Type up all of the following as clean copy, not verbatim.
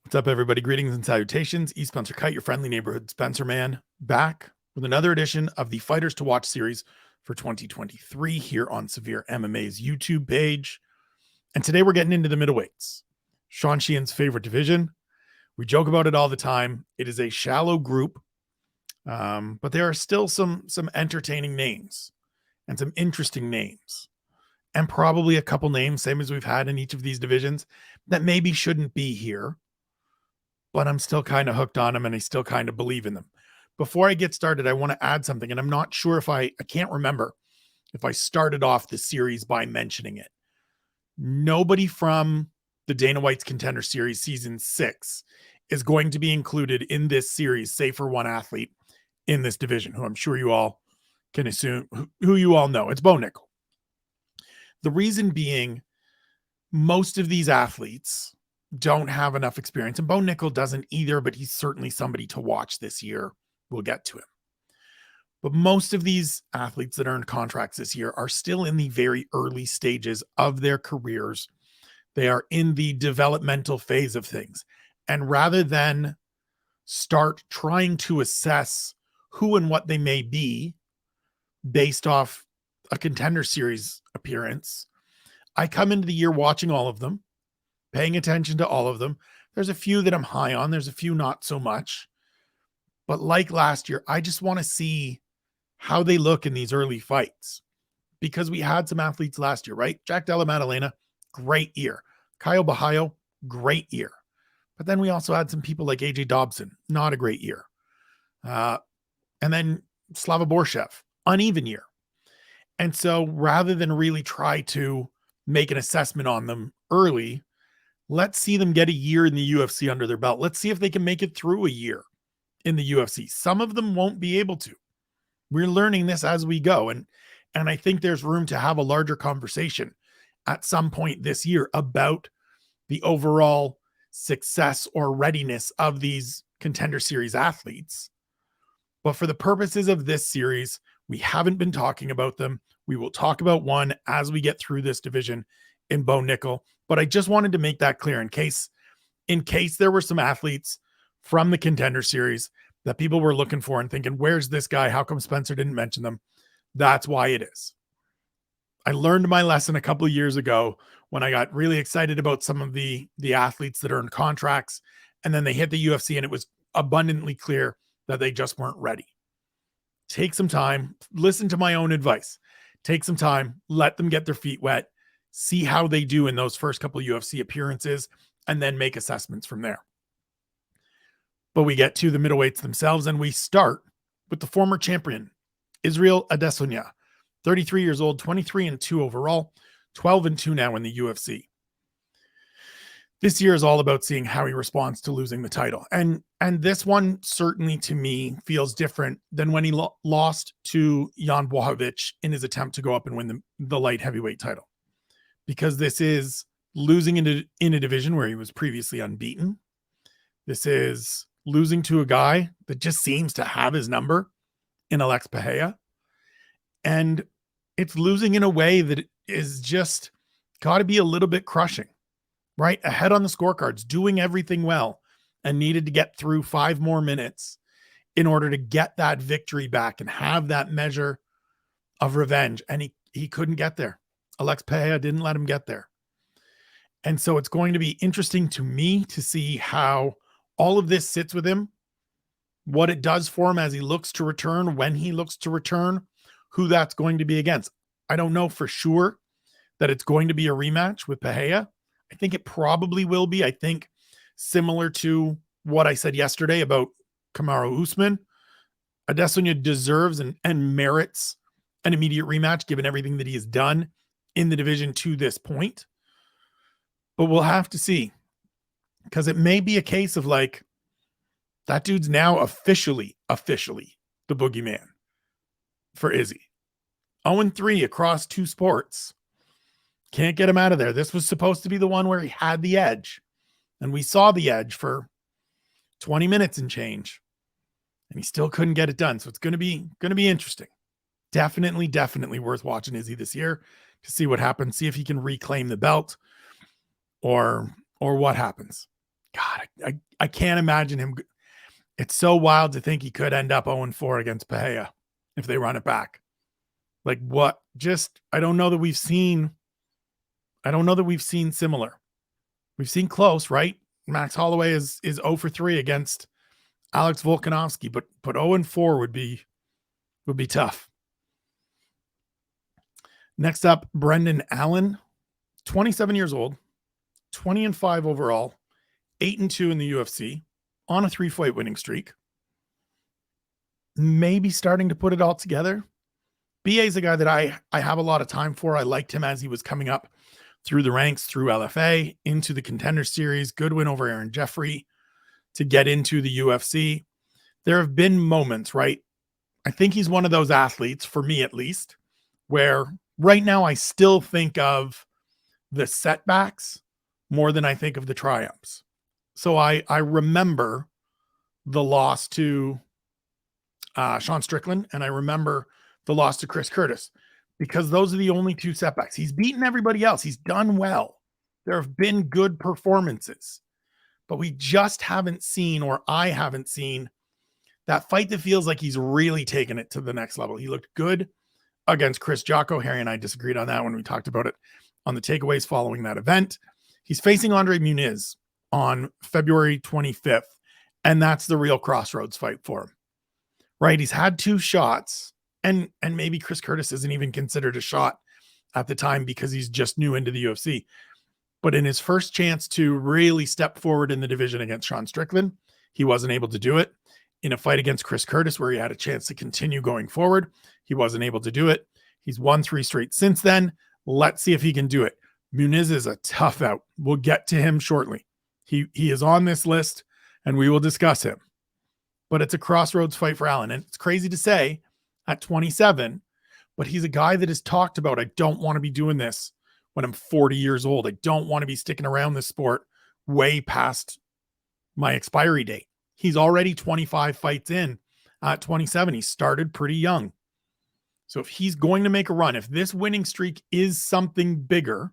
What's up, everybody? Greetings and salutations. E Spencer Kyte, your friendly neighborhood Spencer man, back with another edition of the Fighters to Watch series for 2023 here on SevereMMA's YouTube page. And today we're getting into the middleweights, Sean Sheehan's favorite division. We joke about it all the time. It is a shallow group, but there are still some entertaining names and some interesting names, and probably a couple names, same as we've had in each of these divisions, that maybe shouldn't be here. But I'm still kind of hooked on them and I still kind of believe in them. Before I get started, I want to add something, and I'm not sure if I can't remember if I started off the series by mentioning it. Nobody from the Dana White's Contender Series Season 6 is going to be included in this series, save for one athlete in this division, who I'm sure you all can assume, who you all know. It's Bo Nickal. The reason being, most of these athletes don't have enough experience, and Bo Nickal doesn't either, but he's certainly somebody to watch this year. We'll get to him. But most of these athletes that earned contracts this year are still in the very early stages of their careers. They are in the developmental phase of things. And rather than start trying to assess who and what they may be based off a Contender Series appearance, I come into the year watching all of them, paying attention to all of them. There's a few that I'm high on. There's a few not so much. But like last year, I just want to see how they look in these early fights, because we had some athletes last year, right? Jack Della Maddalena, great year. Kyle Bahayo, great year. But then we also had some people like AJ Dobson, not a great year. And then Slava Borshev, uneven year. And so rather than really try to make an assessment on them early, let's see them get a year in the UFC under their belt. Let's see if they can make it through a year in the UFC. Some of them won't be able to. We're learning this as we go. And I think there's room to have a larger conversation at some point this year about the overall success or readiness of these Contender Series athletes. But for the purposes of this series, we haven't been talking about them. We will talk about one as we get through this division in Bo Nickal. But I just wanted to make that clear in case there were some athletes from the Contender Series that people were looking for and thinking, where's this guy? How come Spencer didn't mention them? That's why it is. I learned my lesson a couple of years ago when I got really excited about some of the athletes that earned contracts, and then they hit the UFC and it was abundantly clear that they just weren't ready. Take some time, listen to my own advice. Take some time, let them get their feet wet, see how they do in those first couple of UFC appearances, and then make assessments from there. But we get to the middleweights themselves, and we start with the former champion, Israel Adesanya, 33 years old, 23-2 overall, 12-2 now in the UFC. This year is all about seeing how he responds to losing the title. And this one certainly to me feels different than when he lost to Jan Blachowicz in his attempt to go up and win the light heavyweight title. Because this is losing in a division where he was previously unbeaten. This is losing to a guy that just seems to have his number in Alex Pereira. And it's losing in a way that is just got to be a little bit crushing, right? Ahead on the scorecards, doing everything well, and needed to get through 5 more minutes in order to get that victory back and have that measure of revenge. And he couldn't get there. Alex Pereira didn't let him get there. And so it's going to be interesting to me to see how all of this sits with him, what it does for him as he looks to return, when he looks to return, who that's going to be against. I don't know for sure that it's going to be a rematch with Pereira. I think it probably will be. I think similar to what I said yesterday about Kamaru Usman, Adesanya deserves and merits an immediate rematch given everything that he has done in the division to this point. But we'll have to see, because it may be a case of like, that dude's now officially the boogeyman for Izzy. 0-3 across 2 sports. Can't get him out of there. This was supposed to be the one where he had the edge, and we saw the edge for 20 minutes and change, and he still couldn't get it done. So it's going to be interesting. Definitely worth watching Izzy this year to see what happens, see if he can reclaim the belt or what happens. God, I can't imagine him. It's so wild to think he could end up 0-4 against Pereira if they run it back. Like what? Just, I don't know that we've seen similar. We've seen close, right? Max Holloway is 0-3 against Alex Volkanovski, but 0-4 would be tough. Next up, Brendan Allen, 27 years old, 20-5 overall, 8-2 in the UFC, on a 3-fight winning streak. Maybe starting to put it all together. BA is a guy that I have a lot of time for. I liked him as he was coming up through the ranks, through LFA, into the Contender Series, good win over Aaron Jeffrey to get into the UFC. There have been moments, right? I think he's one of those athletes, for me at least, where right now I still think of the setbacks more than I think of the triumphs. So I remember the loss to Sean Strickland, and I remember the loss to Chris Curtis, because those are the only two setbacks. He's beaten everybody else. He's done well. There have been good performances, but we just haven't seen, or I haven't seen, that fight that feels like he's really taken it to the next level. He looked good against Chris Jocko. Harry and I disagreed on that when we talked about it on the takeaways following that event. He's facing Andre Muniz on February 25th, and that's the real crossroads fight for him, right? He's had 2 shots, and maybe Chris Curtis isn't even considered a shot at the time because he's just new into the UFC. But in his first chance to really step forward in the division against Sean Strickland, he wasn't able to do it. In a fight against Chris Curtis, where he had a chance to continue going forward, he wasn't able to do it. He's won 3 straight since then. Let's see if he can do it. Muniz is a tough out. We'll get to him shortly. He is on this list, and we will discuss him. But it's a crossroads fight for Allen. And it's crazy to say at 27, but he's a guy that has talked about, I don't want to be doing this when I'm 40 years old. I don't want to be sticking around this sport way past my expiry date. He's already 25 fights in at 27. He started pretty young. So if he's going to make a run, if this winning streak is something bigger,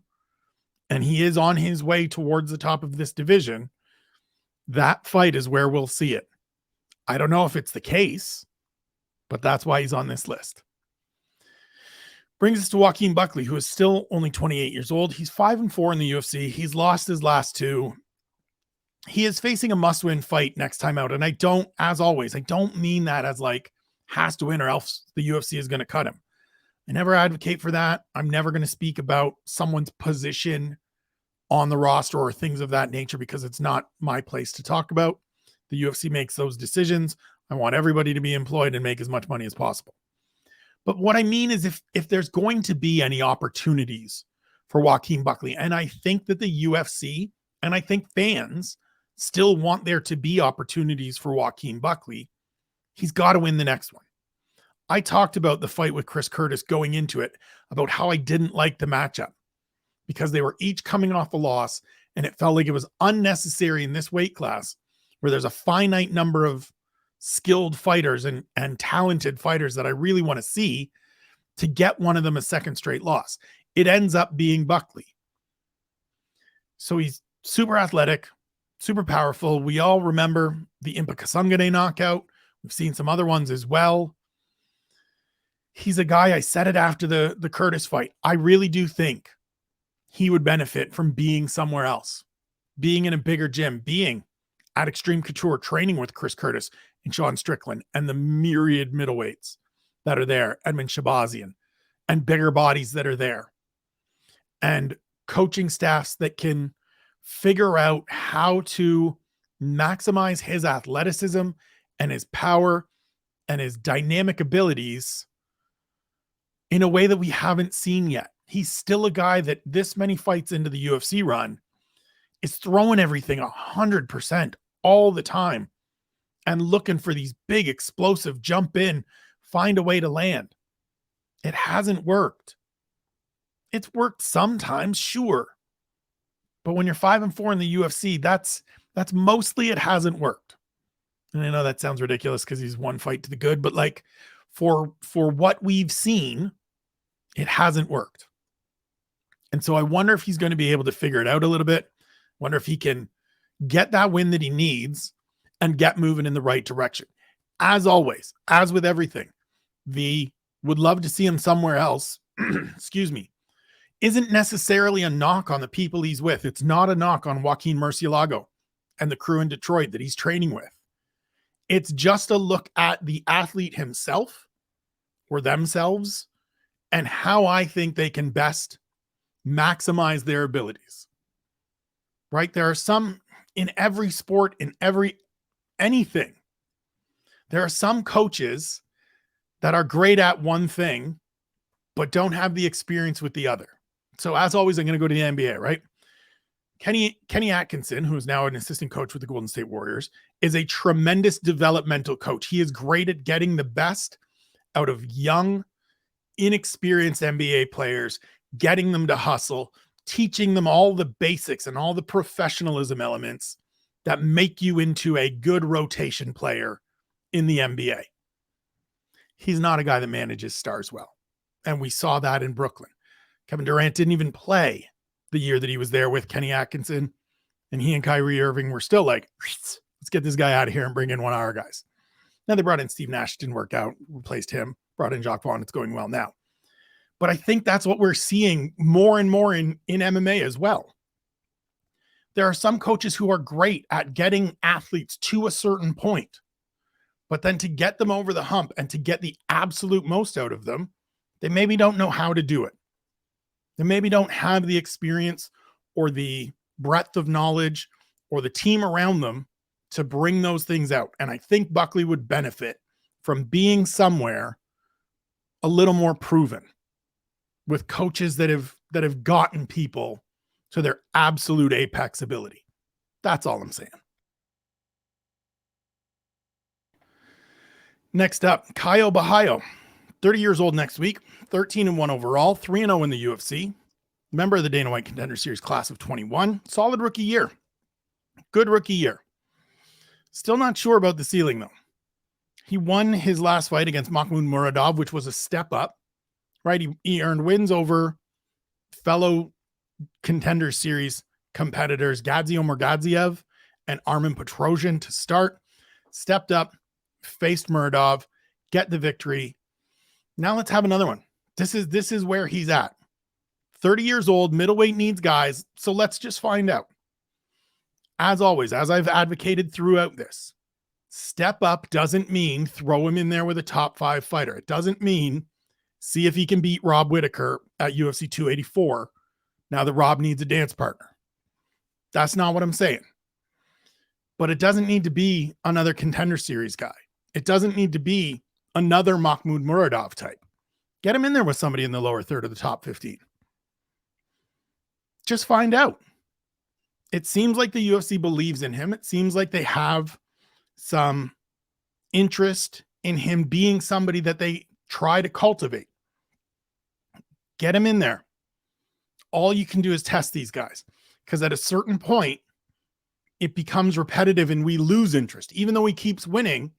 and he is on his way towards the top of this division, that fight is where we'll see it. I don't know if it's the case, but that's why he's on this list. Brings us to Joaquin Buckley, who is still only 28 years old. He's 5-4 in the UFC. He's lost his last 2. He is facing a must-win fight next time out. And I don't, as always, I don't mean that as like has to win or else the UFC is going to cut him. I never advocate for that. I'm never going to speak about someone's position on the roster or things of that nature because it's not my place to talk about. The UFC makes those decisions. I want everybody to be employed and make as much money as possible. But what I mean is if there's going to be any opportunities for Joaquin Buckley, and I think that the UFC and I think fans still want there to be opportunities for Joaquin Buckley, he's got to win the next one. I talked about the fight with Chris Curtis going into it, about how I didn't like the matchup because they were each coming off a loss, and it felt like it was unnecessary in this weight class where there's a finite number of skilled fighters and talented fighters that I really want to see to get one of them a second straight loss. It ends up being Buckley. So he's super athletic, super powerful. We all remember the Impa Kasungane knockout. We've seen some other ones as well. He's a guy, I said it after the Curtis fight, I really do think he would benefit from being somewhere else, being in a bigger gym, being at Extreme Couture, training with Chris Curtis and Sean Strickland and the myriad middleweights that are there, Edmund Shabazian, and bigger bodies that are there, and coaching staffs that can figure out how to maximize his athleticism and his power and his dynamic abilities in a way that we haven't seen yet. He's still a guy that this many fights into the UFC run is throwing everything 100% all the time and looking for these big explosive jump in, find a way to land. It hasn't worked. It's worked sometimes, sure. But when you're 5-4 in the UFC, that's mostly it hasn't worked. And I know that sounds ridiculous because he's one fight to the good, but like for what we've seen, it hasn't worked. And so I wonder if he's going to be able to figure it out a little bit. Wonder if he can get that win that he needs, and get moving in the right direction. As always, as with everything, the would love to see him somewhere else, excuse me, isn't necessarily a knock on the people he's with. It's not a knock on Joaquin Murcielago and the crew in Detroit that he's training with. It's just a look at the athlete himself or themselves and how I think they can best maximize their abilities. Right? There are some in every sport, in anything. There are some coaches that are great at one thing, but don't have the experience with the other. So as always, I'm going to go to the NBA, right? Kenny Atkinson, who is now an assistant coach with the Golden State Warriors, is a tremendous developmental coach. He is great at getting the best out of young, inexperienced NBA players, getting them to hustle, teaching them all the basics and all the professionalism elements that make you into a good rotation player in the NBA. He's not a guy that manages stars well. And we saw that in Brooklyn. Kevin Durant didn't even play the year that he was there with Kenny Atkinson. And he and Kyrie Irving were still like, let's get this guy out of here and bring in one of our guys. Now they brought in Steve Nash, didn't work out, replaced him, brought in Jacques Vaughn. It's going well now. But I think that's what we're seeing more and more in MMA as well. There are some coaches who are great at getting athletes to a certain point, but then to get them over the hump and to get the absolute most out of them, they maybe don't know how to do it. They maybe don't have the experience or the breadth of knowledge or the team around them to bring those things out. And I think Buckley would benefit from being somewhere a little more proven with coaches that have gotten people to their absolute apex ability. That's all I'm saying. Next up, Caio Borralho, 30 years old next week, 13-1 overall, 3-0 in the UFC, member of the Dana White Contender Series class of 21, solid rookie year, good rookie year. Still not sure about the ceiling though. He won his last fight against Mahmoud Muradov, which was a step up, right? He earned wins over fellow Contender Series competitors, Gadzio Murgadziev and Armin Petrosian to start, stepped up, faced Muradov, get the victory. Now let's have another one. This is where he's at. 30 years old, middleweight needs guys, so let's just find out. As always, as I've advocated throughout this, step up doesn't mean throw him in there with a top 5 fighter. It doesn't mean see if he can beat Rob Whittaker at UFC 284 now that Rob needs a dance partner. That's not what I'm saying. But it doesn't need to be another Contender Series guy. It doesn't need to be another Mahmoud Muradov type. Get him in there with somebody in the lower third of the top 15. Just find out. It seems like the UFC believes in him. It seems like they have some interest in him being somebody that they try to cultivate. Get him in there. All you can do is test these guys, because at a certain point, it becomes repetitive and we lose interest. Even though he keeps winning,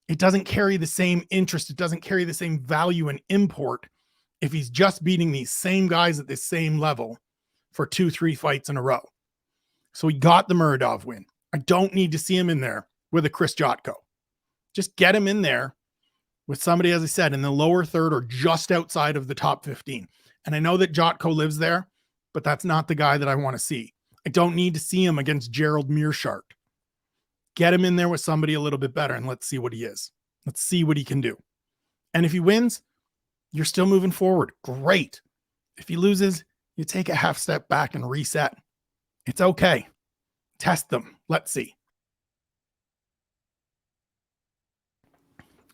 it doesn't carry the same interest. It doesn't carry the same value and import if he's just beating these same guys at the same level for 2-3 fights in a row. So he got the Muradov win. I don't need to see him in there with a Chris Jotko. Just get him in there with somebody, as I said, in the lower third or just outside of the top 15. And I know that Jotko lives there, but that's not the guy that I want to see. I don't need to see him against Gerald Meerschaert. Get him in there with somebody a little bit better and let's see what he is. Let's see what he can do. And if he wins, you're still moving forward. Great. If he loses, you take a half step back and reset. It's okay. Test them. Let's see.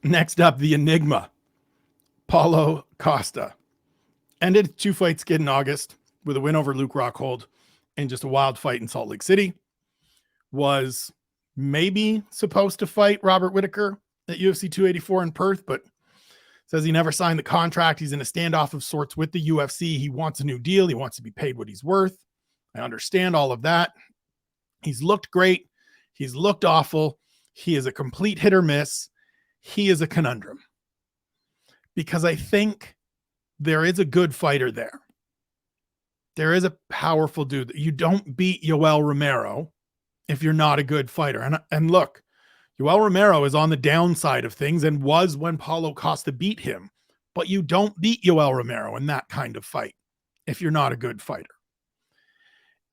Next up, the Enigma, Paulo Costa. Ended 2-fight skid in August with a win over Luke Rockhold and just a wild fight in Salt Lake City. Was maybe supposed to fight Robert Whittaker at UFC 284 in Perth, but says he never signed the contract. He's in a standoff of sorts with the UFC. He wants a new deal. He wants to be paid what he's worth. I understand all of that. He's looked great. He's looked awful. He is a complete hit or miss. He is a conundrum. Because I think there is a good fighter there. There is a powerful dude. You don't beat Yoel Romero if you're not a good fighter. And look, Yoel Romero is on the downside of things and was when Paulo Costa beat him. But you don't beat Yoel Romero in that kind of fight if you're not a good fighter.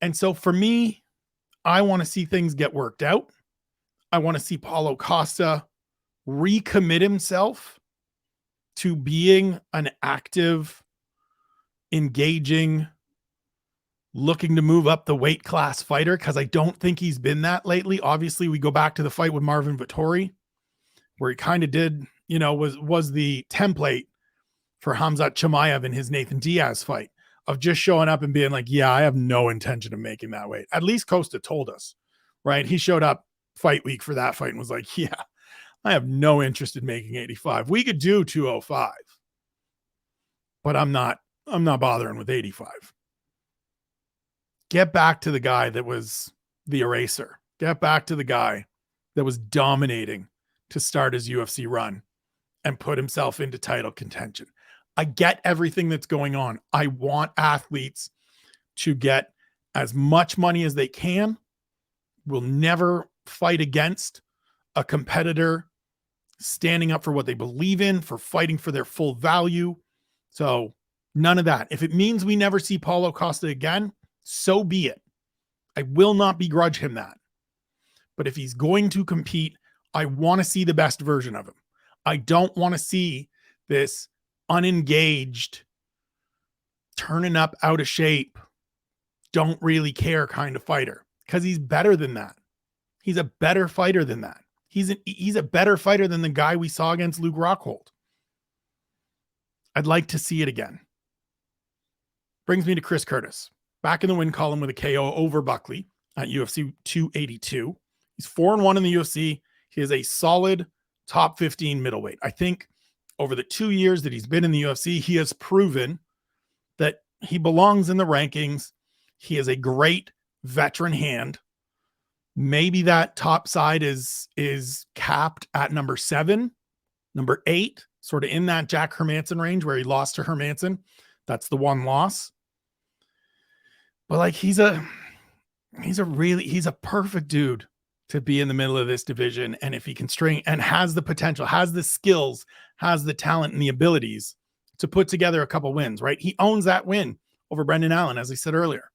And so for me, I want to see things get worked out. I want to see Paulo Costa recommit himself to being an active, engaging, looking to move up the weight class fighter, because I don't think he's been that lately. Obviously, we go back to the fight with Marvin Vettori, where he kind of did, was the template for Khamzat Chimaev in his Nathan Diaz fight of just showing up and being like, yeah, I have no intention of making that weight. At least Costa told us, right? He showed up fight week for that fight and was like, yeah, I have no interest in making 85. We could do 205, but I'm not bothering with 85. Get back to the guy that was the eraser. Get back to the guy that was dominating to start his UFC run and put himself into title contention. I get everything that's going on. I want athletes to get as much money as they can. We'll never fight against a competitor standing up for what they believe in, for fighting for their full value. So none of that. If it means we never see Paulo Costa again, so be it. I will not begrudge him that. But if he's going to compete, I want to see the best version of him. I don't want to see this unengaged, turning up out of shape, don't really care kind of fighter, because he's better than that. He's a better fighter than that. He's a better fighter than the guy we saw against Luke Rockhold. I'd like to see it again. Brings me to Chris Curtis. Back in the win column with a KO over Buckley at UFC 282. He's 4-1 in the UFC. He is a solid top 15 middleweight. I think over the 2 years that he's been in the UFC, he has proven that he belongs in the rankings. He is a great veteran hand. Maybe that top side is capped at number 7, number 8, sort of in that Jack Hermanson range where he lost to Hermanson. That's the one loss. But like he's a perfect dude to be in the middle of this division. And if he can string and has the potential, has the skills, has the talent and the abilities to put together a couple wins, right? He owns that win over Brendan Allen, as I said earlier.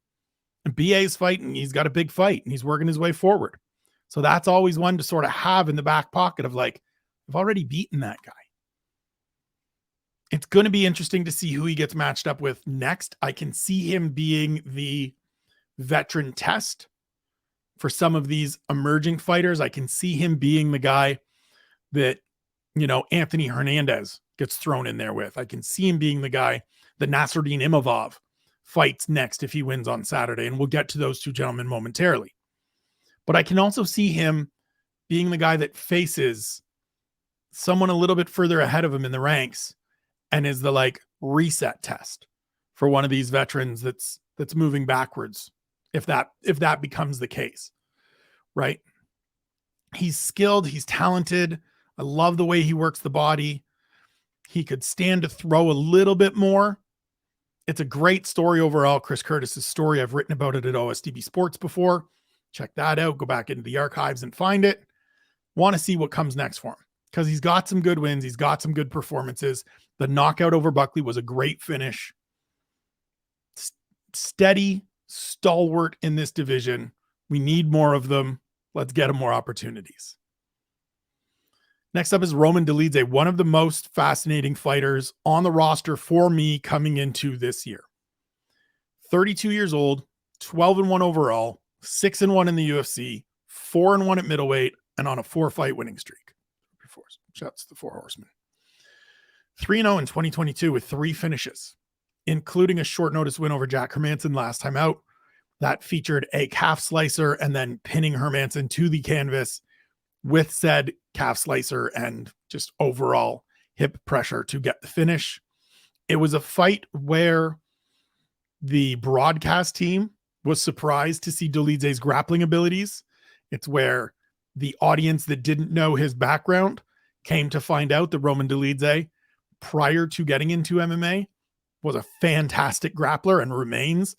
And BA's fighting, he's got a big fight and he's working his way forward. So that's always one to sort of have in the back pocket of like, I've already beaten that guy. It's going to be interesting to see who he gets matched up with next. I can see him being the veteran test for some of these emerging fighters. I can see him being the guy that, Anthony Hernandez gets thrown in there with. I can see him being the guy that Nasruddin Imavov fights next if he wins on Saturday. And we'll get to those two gentlemen momentarily. But I can also see him being the guy that faces someone a little bit further ahead of him in the ranks and is the like reset test for one of these veterans that's moving backwards. If that becomes the case, right? He's skilled. He's talented. I love the way he works the body. He could stand to throw a little bit more. It's a great story overall. Chris Curtis's story. I've written about it at OSDB Sports before. Check that out. Go back into the archives and find it. Want to see what comes next for him because he's got some good wins. He's got some good performances. The knockout over Buckley was a great finish. Steady, stalwart in this division. We need more of them. Let's get him more opportunities. Next up is Roman Dolidze, one of the most fascinating fighters on the roster for me coming into this year. 32 years old, 12-1 overall, 6-1 in the UFC, 4-1 at middleweight, and on a 4-fight winning streak. Shouts to the Four Horsemen. 3-0 in 2022 with 3 finishes, including a short notice win over Jack Hermanson last time out. That featured a calf slicer and then pinning Hermanson to the canvas with said calf slicer and just overall hip pressure to get the finish. It was a fight where the broadcast team was surprised to see Dolidze's grappling abilities. It's where the audience that didn't know his background came to find out that Roman Dolidze, prior to getting into MMA, was a fantastic grappler and remains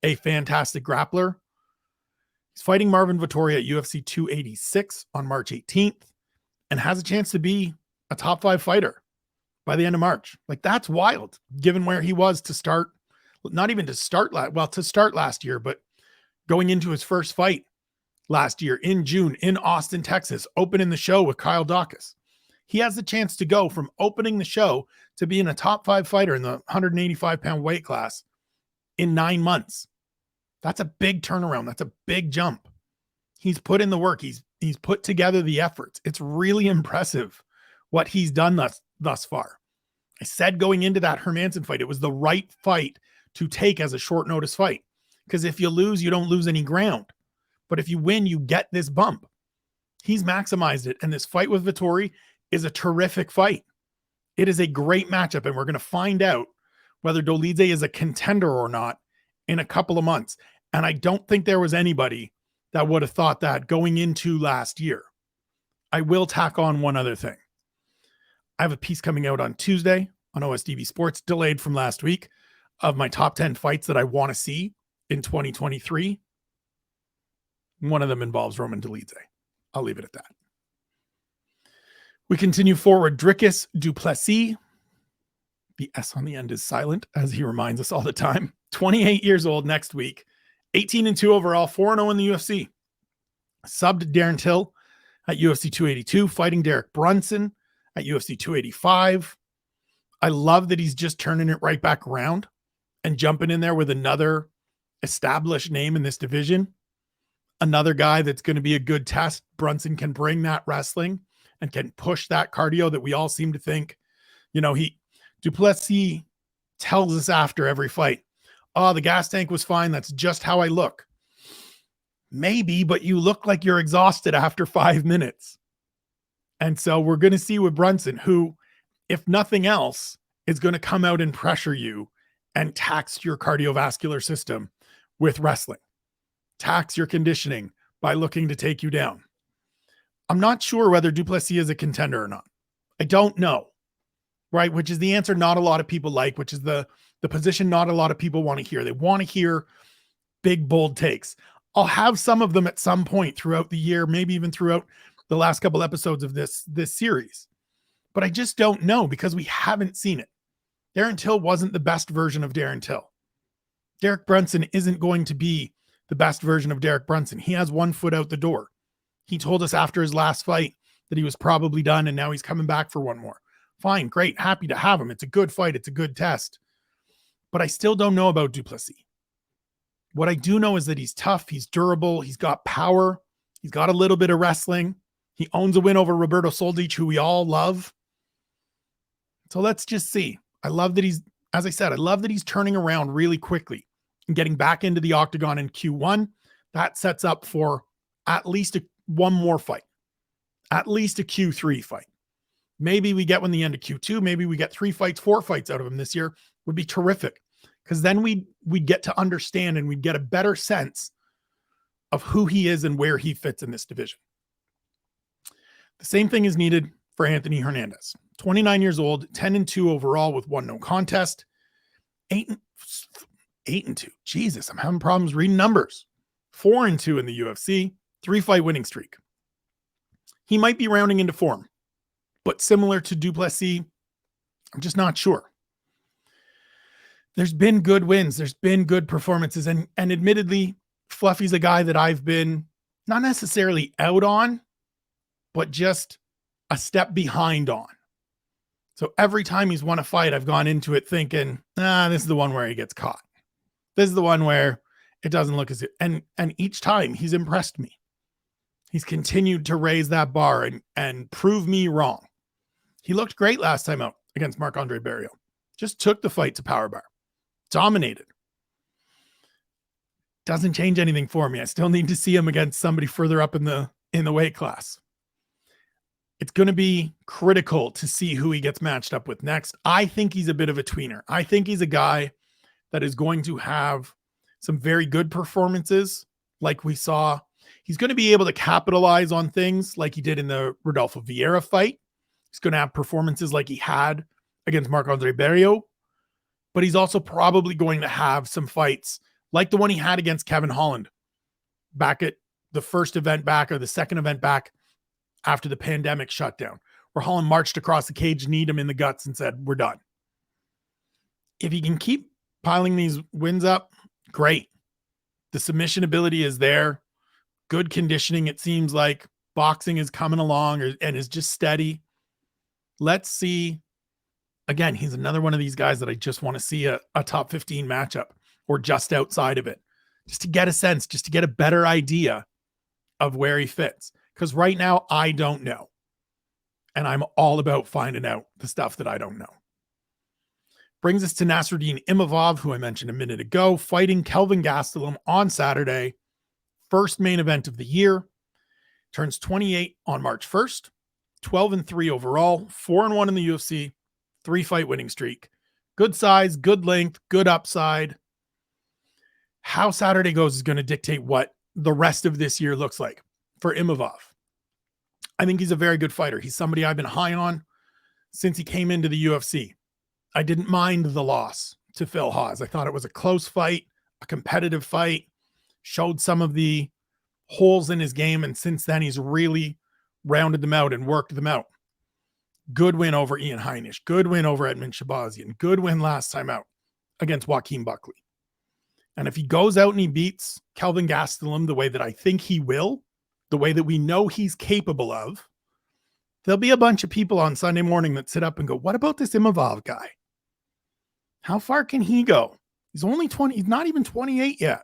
a fantastic grappler. He's fighting Marvin Vettori at UFC 286 on March 18th and has a chance to be a top 5 fighter by the end of March. Like, that's wild, given where he was to start, not even to start, to start last year, but going into his first fight last year in June in Austin, Texas, opening the show with Kyle Dawkins. He has the chance to go from opening the show to being a top 5 fighter in the 185-pound weight class in 9 months. That's a big turnaround. That's a big jump. He's put in the work. He's put together the efforts. It's really impressive what he's done thus far. I said going into that Hermansson fight, it was the right fight to take as a short notice fight. Because if you lose, you don't lose any ground. But if you win, you get this bump. He's maximized it. And this fight with Vettori is a terrific fight. It is a great matchup. And we're going to find out whether Dolidze is a contender or not in a couple of months. And I don't think there was anybody that would have thought that going into last year. I will tack on one other thing. I have a piece coming out on Tuesday on OSDB Sports, delayed from last week, of my top 10 fights that I want to see in 2023. One of them involves Roman Dolidze. I'll leave it at that. We continue forward. Dricus du Plessis. The S on the end is silent, as he reminds us all the time. 28 years old next week. 18-2 overall, 4-0 in the UFC. Subbed Darren Till at UFC 282, fighting Derek Brunson at UFC 285. I love that he's just turning it right back around and jumping in there with another established name in this division. Another guy that's going to be a good test. Brunson can bring that wrestling and can push that cardio that we all seem to think. Du Plessis tells us after every fight, oh, the gas tank was fine. That's just how I look. Maybe, but you look like you're exhausted after 5 minutes. And so we're going to see with Brunson, who, if nothing else, is going to come out and pressure you and tax your cardiovascular system with wrestling. Tax your conditioning by looking to take you down. I'm not sure whether du Plessis is a contender or not. I don't know. Right? Which is the answer not a lot of people like, which is the position not a lot of people want to hear. They want to hear big, bold takes. I'll have some of them at some point throughout the year, maybe even throughout the last couple episodes of this series. But I just don't know because we haven't seen it. Darren Till wasn't the best version of Darren Till. Derek Brunson isn't going to be the best version of Derek Brunson. He has one foot out the door. He told us after his last fight that he was probably done and now he's coming back for one more. Fine, great, happy to have him. It's a good fight. It's a good test. But I still don't know about du Plessis. What I do know is that he's tough. He's durable. He's got power. He's got a little bit of wrestling. He owns a win over Roberto Soldic, who we all love. So let's just see. I love that he's, as I said, I love that he's turning around really quickly and getting back into the octagon in Q1. That sets up for at least one more fight, at least a Q3 fight. Maybe we get one the end of Q2. Maybe we get 3 fights, 4 fights out of him this year. Would be terrific. Because then we get to understand and we'd get a better sense of who he is and where he fits in this division. The same thing is needed for Anthony Hernandez. 29 years old, 10-2 overall with 1 no contest. 8-2. Jesus, I'm having problems reading numbers. 4-2 in the UFC, 3-fight winning streak. He might be rounding into form, but similar to du Plessis, I'm just not sure. There's been good wins. There's been good performances. And admittedly, Fluffy's a guy that I've been not necessarily out on, but just a step behind on. So every time he's won a fight, I've gone into it thinking, this is the one where he gets caught. This is the one where it doesn't look as good. And each time he's impressed me. He's continued to raise that bar and prove me wrong. He looked great last time out against Marc-Andre Barriault. Just took the fight to power bar. Dominated. Doesn't change anything for me. I still need to see him against somebody further up in the weight class. It's going to be critical to see who he gets matched up with next. I think he's a bit of a tweener. I think he's a guy that is going to have some very good performances like we saw. He's going to be able to capitalize on things like he did in the Rodolfo Vieira fight. He's going to have performances like he had against Marc-Andre Barriault. But he's also probably going to have some fights like the one he had against Kevin Holland back at the first event back or the second event back after the pandemic shutdown, where Holland marched across the cage, kneed him in the guts, and said, we're done. If he can keep piling these wins up, great. The submission ability is there. Good conditioning, it seems like. Boxing is coming along and is just steady. Let's see. Again, he's another one of these guys that I just want to see a top 15 matchup or just outside of it, just to get a sense, just to get a better idea of where he fits. Because right now, I don't know. And I'm all about finding out the stuff that I don't know. Brings us to Nasruddin Imavov, who I mentioned a minute ago, fighting Kelvin Gastelum on Saturday. First main event of the year. Turns 28 on March 1st. 12-3 overall. 4-1 in the UFC. 3-fight winning streak. Good size, good length, good upside. How Saturday goes is going to dictate what the rest of this year looks like for Imavov. I think he's a very good fighter. He's somebody I've been high on since he came into the UFC. I didn't mind the loss to Phil Hawes. I thought it was a close fight, a competitive fight, showed some of the holes in his game, and since then he's really rounded them out and worked them out. Good win over Ian Heinisch. Good win over Edmund Shabazian. Good win last time out against Joaquin Buckley. And if he goes out and he beats Kelvin Gastelum the way that I think he will, the way that we know he's capable of, there'll be a bunch of people on Sunday morning that sit up and go, what about this Imavov guy? How far can he go? He's only 20. He's not even 28 yet.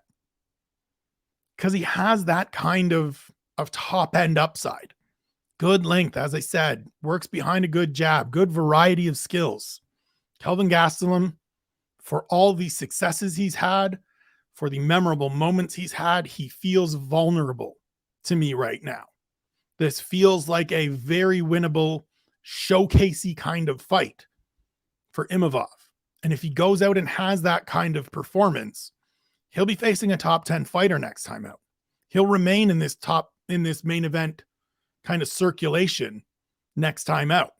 Because he has that kind of top end upside. Good length, as I said, works behind a good jab, good variety of skills. Kelvin Gastelum, for all the successes he's had, for the memorable moments he's had, he feels vulnerable to me right now. This feels like a very winnable, showcasey kind of fight for Imavov. And if he goes out and has that kind of performance, he'll be facing a top 10 fighter next time out. He'll remain in this main event kind of circulation next time out.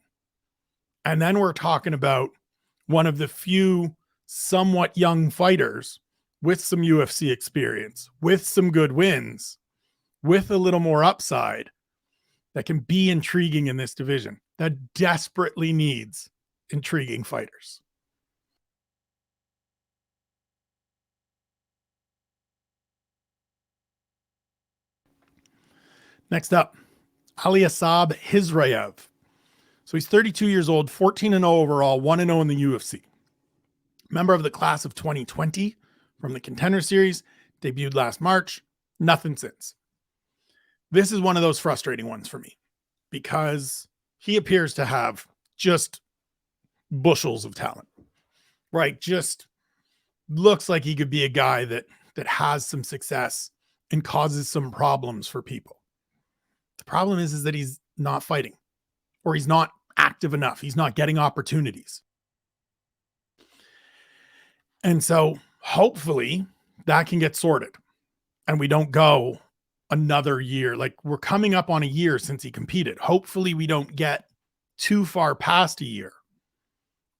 And then we're talking about one of the few somewhat young fighters with some UFC experience, with some good wins, with a little more upside that can be intriguing in this division, that desperately needs intriguing fighters. Next up, Aliasab Hizraev. So he's 32 years old, 14-0 overall, 1-0 in the UFC. Member of the class of 2020 from the Contender Series, debuted last March, nothing since. This is one of those frustrating ones for me because he appears to have just bushels of talent, right? Just looks like he could be a guy that has some success and causes some problems for people. The problem is that he's not fighting, or he's not active enough. He's not getting opportunities. And so hopefully that can get sorted and we don't go another year. Like, we're coming up on a year since he competed. Hopefully we don't get too far past a year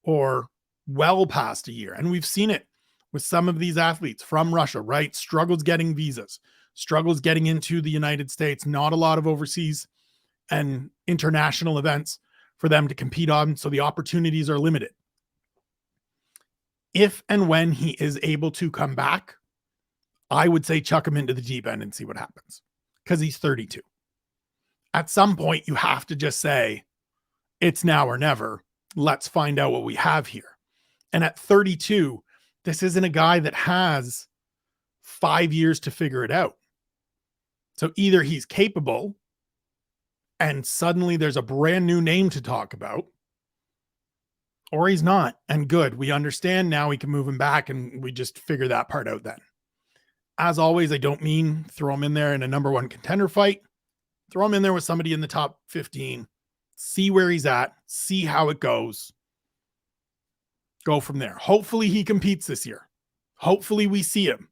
or well past a year. And we've seen it with some of these athletes from Russia, right? Struggles getting visas, struggles getting into the United States, not a lot of overseas and international events for them to compete on. So the opportunities are limited. If and when he is able to come back, I would say chuck him into the deep end and see what happens, because he's 32. At some point, you have to just say, it's now or never. Let's find out what we have here. And at 32, this isn't a guy that has 5 years to figure it out. So either he's capable and suddenly there's a brand new name to talk about, or he's not. And good, we understand now, we can move him back and we just figure that part out then. As always, I don't mean throw him in there in a number one contender fight. Throw him in there with somebody in the top 15. See where he's at. See how it goes. Go from there. Hopefully he competes this year. Hopefully we see him.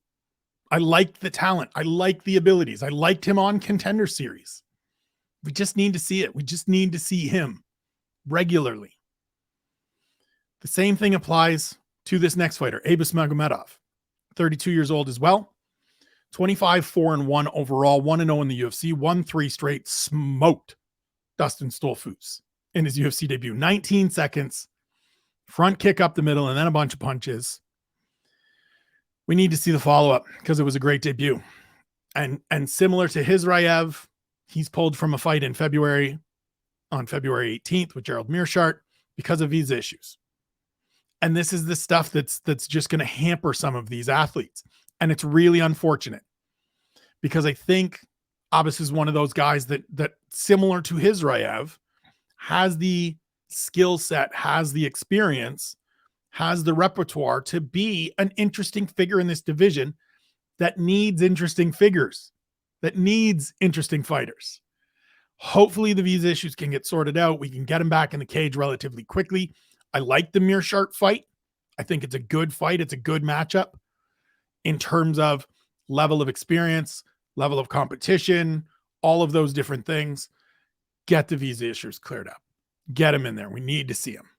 I like the talent. I like the abilities. I liked him on Contender Series. We just need to see it. We just need to see him regularly. The same thing applies to this next fighter, Abus Magomedov, 32 years old as well. 25-4-1 overall, 1-0 in the UFC, won 3 straight, smoked Dustin Stolfus in his UFC debut. 19 seconds, front kick up the middle, and then a bunch of punches. We need to see the follow-up because it was a great debut. And similar to his Rayev, he's pulled from a fight in February, on February 18th with Gerald Meerschaert because of visa issues. And this is the stuff that's just going to hamper some of these athletes. And it's really unfortunate because I think Abbas is one of those guys that similar to his Rayev, has the skill set, has the experience, has the repertoire to be an interesting figure in this division that needs interesting figures, that needs interesting fighters. Hopefully the visa issues can get sorted out. We can get him back in the cage relatively quickly. I like the Meerschaert fight. I think it's a good fight. It's a good matchup in terms of level of experience, level of competition, all of those different things. Get the visa issues cleared up. Get him in there. We need to see him.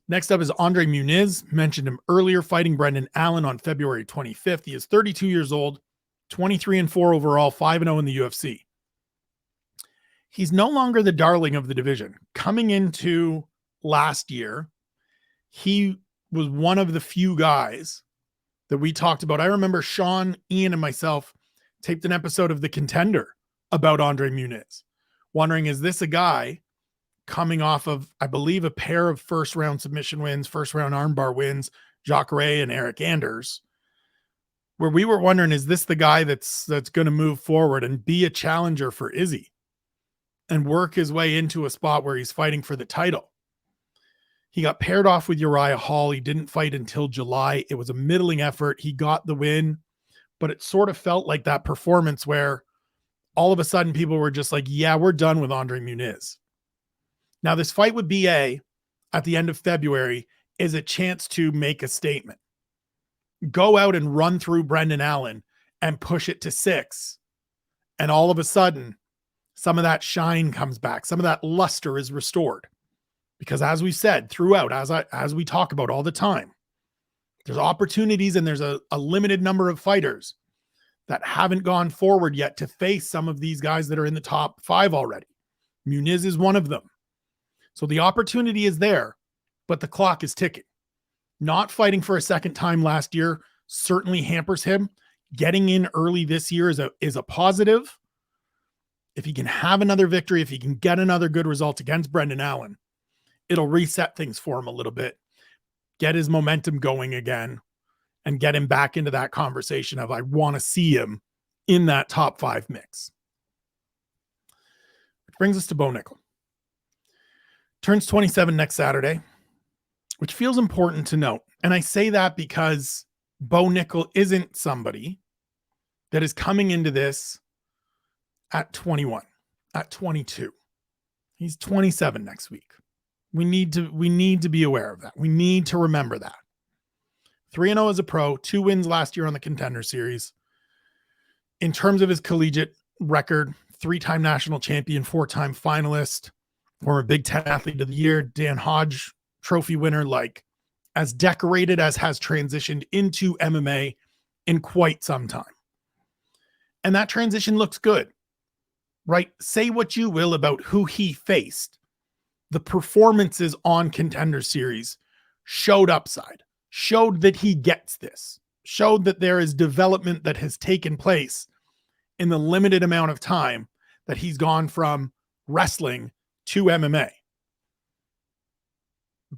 Next up is Andre Muniz. Mentioned him earlier, fighting Brendan Allen on February 25th. He is 32 years old, 23-4 overall, 5-0 in the UFC. He's no longer the darling of the division. Coming into last year, he was one of the few guys that we talked about. I remember Sean, Ian, and myself taped an episode of The Contender about Andre Muniz, wondering, is this a guy coming off of, I believe, a pair of first-round submission wins, first-round armbar wins, Jacare and Eric Anders, where we were wondering, is this the guy that's going to move forward and be a challenger for Izzy and work his way into a spot where he's fighting for the title? He got paired off with Uriah Hall. He didn't fight until July. It was a middling effort. He got the win, but it sort of felt like that performance where all of a sudden people were just like, yeah, we're done with Andre Muniz. Now, this fight with BA at the end of February is a chance to make a statement. Go out and run through Brendan Allen and push it to 6. And all of a sudden, some of that shine comes back. Some of that luster is restored. Because as we said throughout, as we talk about all the time, there's opportunities and there's a limited number of fighters that haven't gone forward yet to face some of these guys that are in the top 5 already. Muniz is one of them. So the opportunity is there, but the clock is ticking. Not fighting for a second time last year certainly hampers him. Getting in early this year is a positive. If he can have another victory, if he can get another good result against Brendan Allen, it'll reset things for him a little bit, get his momentum going again, and get him back into that conversation of, I want to see him in that top 5 mix. Which brings us to Bo Nickal. Turns 27 next Saturday, which feels important to note. And I say that because Bo Nickal isn't somebody that is coming into this at 21, at 22. He's 27 next week. We need to be aware of that. We need to remember that. 3-0 as a pro, 2 wins last year on the Contender Series. In terms of his collegiate record, 3-time national champion, 4-time finalist, former Big Ten Athlete of the Year, Dan Hodge trophy winner, like as decorated as has transitioned into MMA in quite some time. And that transition looks good, right? Say what you will about who he faced. The performances on Contender Series showed upside, showed that he gets this, showed that there is development that has taken place in the limited amount of time that he's gone from wrestling to MMA.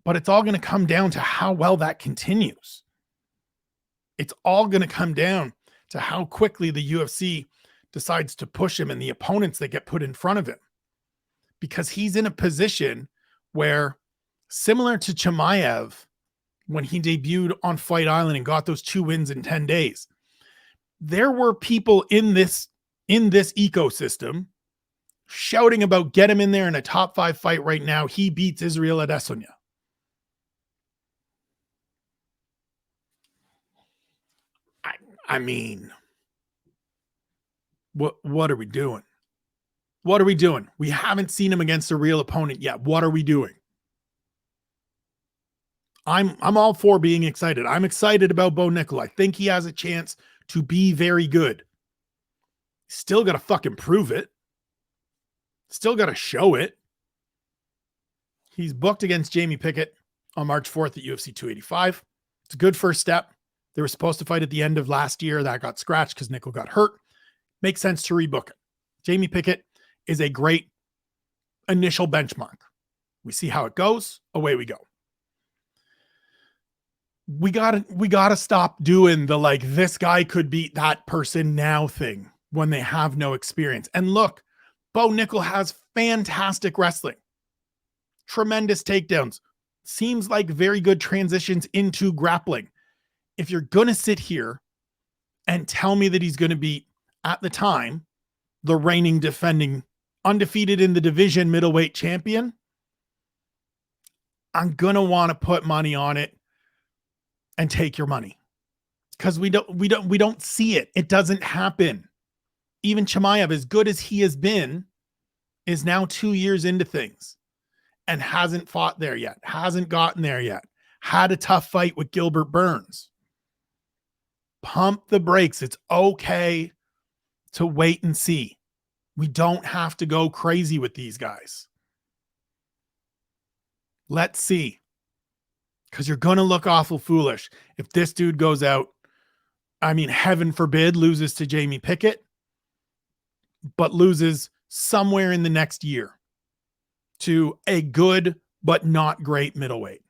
But it's all going to come down to how well that continues. It's all going to come down to how quickly the UFC decides to push him and the opponents that get put in front of him. Because he's in a position where, similar to Chimaev, when he debuted on Fight Island and got those 2 wins in 10 days, there were people in this ecosystem shouting about, get him in there in a top 5 fight right now. He beats Israel Adesanya. I mean, what are we doing? What are we doing? We haven't seen him against a real opponent yet. What are we doing? I'm all for being excited. I'm excited about Bo Nickal. I think he has a chance to be very good. Still got to fucking prove it. Still got to show it. He's booked against Jamie Pickett on March 4th at UFC 285. It's a good first step. They were supposed to fight at the end of last year. That got scratched because Nickal got hurt. Makes sense to rebook it. Jamie Pickett is a great initial benchmark. We see how it goes. Away we go. We gotta stop doing the like, this guy could beat that person now thing when they have no experience. And look, Bo Nickal has fantastic wrestling. Tremendous takedowns. Seems like very good transitions into grappling. If you're going to sit here and tell me that he's going to beat, at the time, the reigning defending undefeated in the division middleweight champion, I'm going to want to put money on it and take your money. Because we don't see it. It doesn't happen. Even Chimaev, as good as he has been, is now 2 years into things and hasn't fought there yet, hasn't gotten there yet, had a tough fight with Gilbert Burns. Pump the brakes. It's okay to wait and see. We don't have to go crazy with these guys. Let's see. Because you're going to look awful foolish if this dude goes out, I mean, heaven forbid, loses to Jamie Pickett, but loses somewhere in the next year to a good but not great middleweight.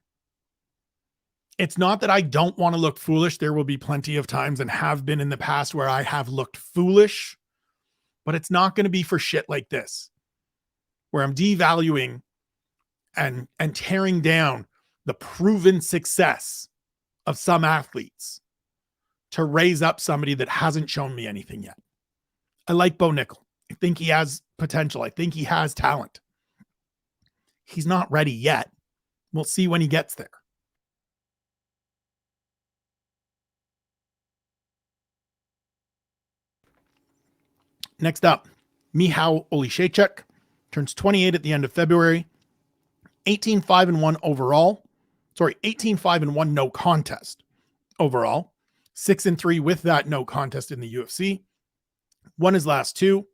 It's not that I don't want to look foolish. There will be plenty of times and have been in the past where I have looked foolish, but it's not going to be for shit like this, where I'm devaluing and tearing down the proven success of some athletes to raise up somebody that hasn't shown me anything yet. I like Bo Nickal. I think he has potential. I think he has talent. He's not ready yet. We'll see when he gets there. Next up, Michał Oleksiejczuk turns 28 at the end of February. 18-5-1 overall. 18-5-1 no contest overall. 6-3 with that no contest in the UFC. Won his last two.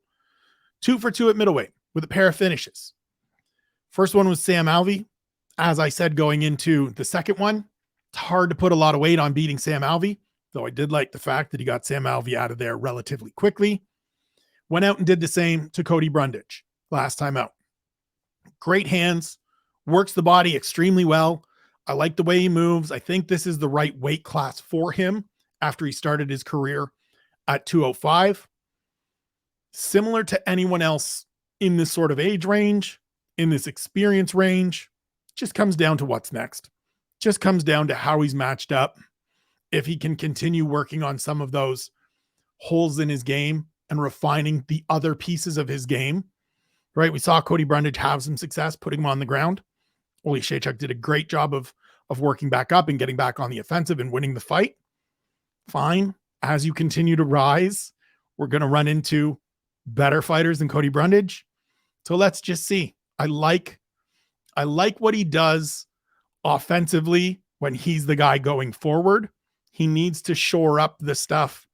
2 for 2 at middleweight with a pair of finishes. First one was Sam Alvey. As I said, going into the second one, it's hard to put a lot of weight on beating Sam Alvey, though I did like the fact that he got Sam Alvey out of there relatively quickly. Went out and did the same to Cody Brundage last time out. Great hands, works the body extremely well. I like the way he moves. I think this is the right weight class for him after he started his career at 205. Similar to anyone else in this sort of age range, in this experience range, just comes down to what's next. Just comes down to how he's matched up. If he can continue working on some of those holes in his game and refining the other pieces of his game, right? We saw Cody Brundage have some success putting him on the ground. Oleksiejczuk did a great job of working back up and getting back on the offensive and winning the fight. Fine. As you continue to rise, we're going to run into better fighters than Cody Brundage. So let's just see. I like what he does offensively when he's the guy going forward. He needs to shore up the stuff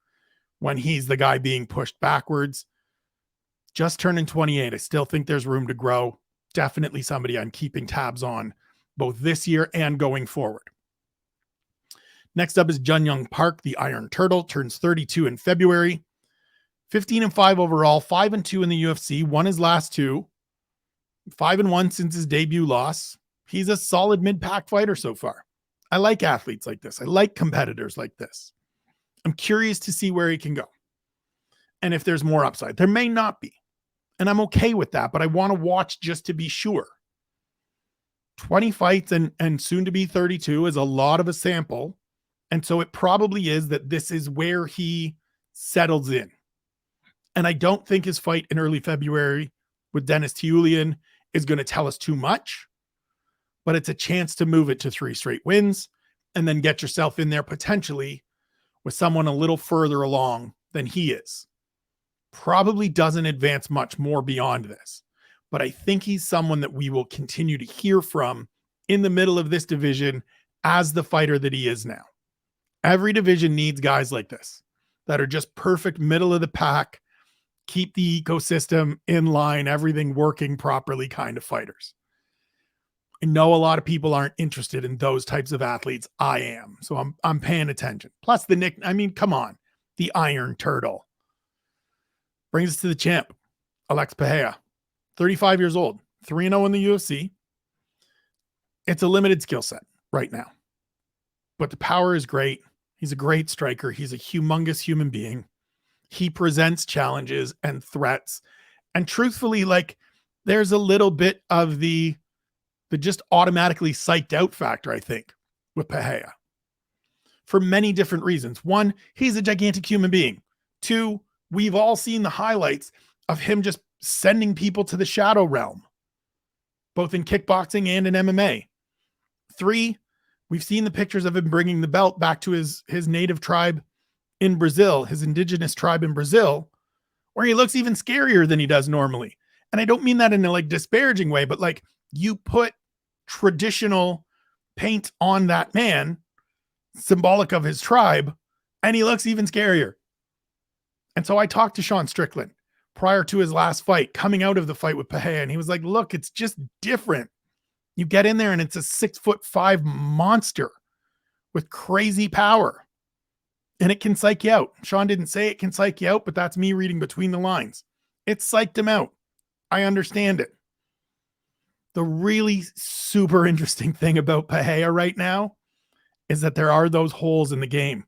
when he's the guy being pushed backwards. Just turning 28. I still think there's room to grow. Definitely somebody I'm keeping tabs on both this year and going forward. Next up is Jun Young Park, the Iron Turtle, turns 32 in February. 15-5 overall, 5-2 in the UFC, won his last two. 5-1 since his debut loss. He's a solid mid-pack fighter so far. I like athletes like this. I like competitors like this. I'm curious to see where he can go and if there's more upside. There may not be, and I'm okay with that, but I want to watch just to be sure. 20 fights and soon to be 32 is a lot of a sample, and so it probably is that this is where he settles in. And I don't think his fight in early February with Dennis Tiulian is going to tell us too much, but it's a chance to move it to 3 straight wins and then get yourself in there potentially with someone a little further along than he is. Probably doesn't advance much more beyond this, but I think he's someone that we will continue to hear from in the middle of this division as the fighter that he is now. Every division needs guys like this that are just perfect middle of the pack, keep the ecosystem in line, everything working properly kind of fighters. I know a lot of people aren't interested in those types of athletes. I am. So I'm paying attention. Plus the Nick, I mean, come on. The Iron Turtle. Brings us to the champ, Alex Pereira. 35 years old, 3-0 in the UFC. It's a limited skill set right now. But the power is great. He's a great striker. He's a humongous human being. He presents challenges and threats. And truthfully, like, there's a little bit of the just automatically psyched out factor, I think, with Pereira. For many different reasons. One, he's a gigantic human being. Two, we've all seen the highlights of him just sending people to the shadow realm, both in kickboxing and in MMA. Three, we've seen the pictures of him bringing the belt back to his native tribe in Brazil, his indigenous tribe in Brazil, where he looks even scarier than he does normally. And I don't mean that in a like disparaging way, but like, you put traditional paint on that man, symbolic of his tribe, and he looks even scarier. And so I talked to Sean Strickland prior to his last fight, coming out of the fight with Pereira, and he was like, look, it's just different. You get in there and it's a 6'5" monster with crazy power. And it can psych you out. Sean didn't say it can psych you out, but that's me reading between the lines. It psyched him out. I understand it. The really super interesting thing about Pereira right now is that there are those holes in the game.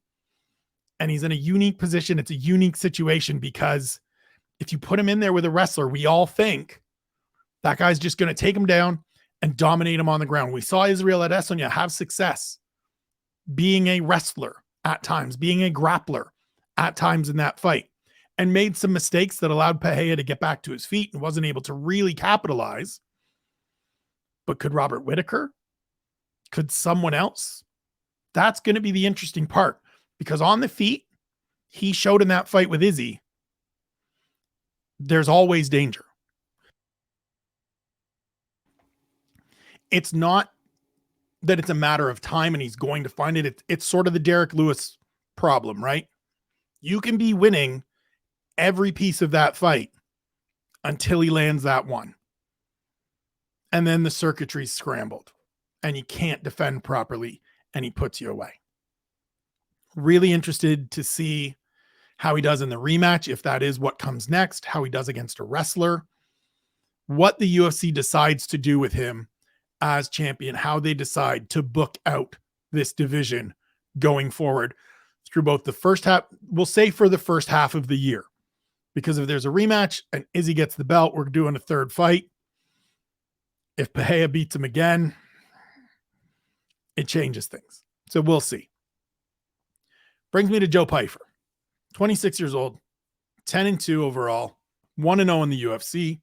And he's in a unique position. It's a unique situation because if you put him in there with a wrestler, we all think that guy's just going to take him down and dominate him on the ground. We saw Israel Adesanya have success being a wrestler at times, being a grappler at times in that fight, and made some mistakes that allowed Pereira to get back to his feet and wasn't able to really capitalize. But could Robert Whittaker? Could someone else? That's going to be the interesting part, because on the feet, he showed in that fight with Izzy, there's always danger. It's not that it's a matter of time and he's going to find it. It's sort of the Derek Lewis problem, right? You can be winning every piece of that fight until he lands that one. And then the circuitry's scrambled and you can't defend properly and he puts you away. Really interested to see how he does in the rematch, if that is what comes next, how he does against a wrestler, what the UFC decides to do with him as champion, how they decide to book out this division going forward through both the first half, we'll say for the first half of the year, because if there's a rematch and Izzy gets the belt, we're doing a third fight. If Pereira beats him again, it changes things. So we'll see. Brings me to Joe Pyfer, 26 years old, 10-2 overall, 1-0 in the UFC.